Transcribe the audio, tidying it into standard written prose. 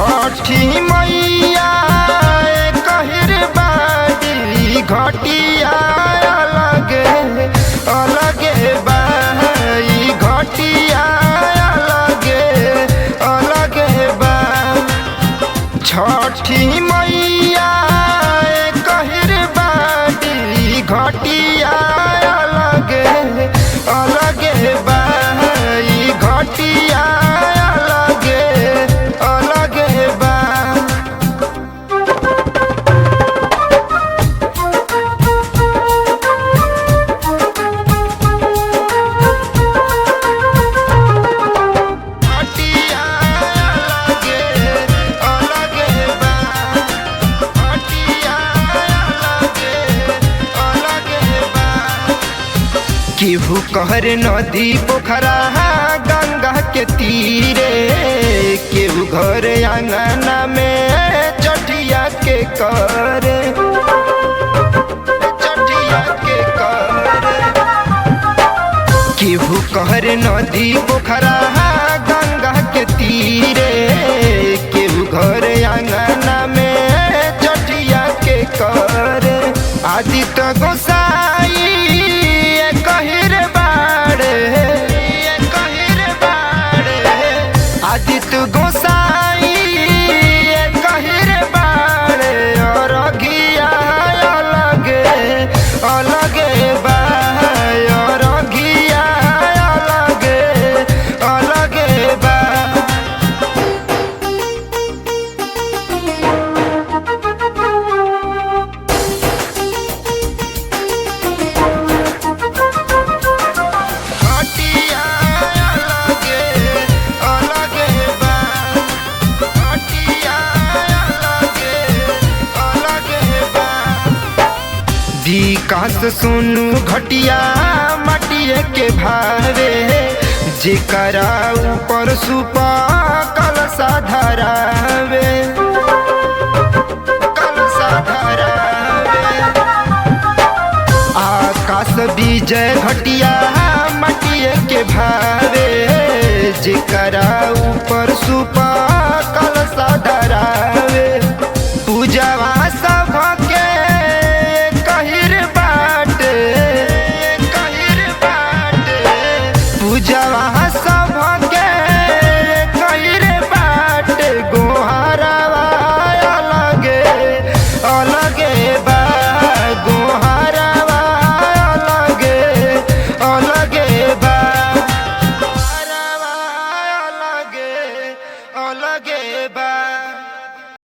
छठी मैया कहर बाड़ी घटिया अलगे अलगे बाई घटिया अलगे अलगे बा छठी मैया कहर बाड़ी घटिया अलगे अलगे बाई घटिया अलगे अलगे बा घटिया अलगे अलगे बा घटिया अलगे अलगे बा केहू कहर नदी पोखरा गंगा के तीरे केहू घर आंगना में चटिया के करे चटिया के करे केहू कहर नदी पोखरा गंगा के तीरे केहू घर आंगना में चटिया के करे आदित्य गोसाई कहर बाड़े कहर बाड़े आदित्य गोसाई कहर बाड़े और घिया अलगे अलगे बा और घिया अलगे अलगे बा घटिया अलगे अलगे बा घटिया अलगे अलगे बा विकास सुनु घटिया मटिए के भावे जेकरा ऊपर सुपा कलसा धरावे कलसा धरावे आकाश विजय घटिया मटिए के भावे जेकरा ऊपर सुपा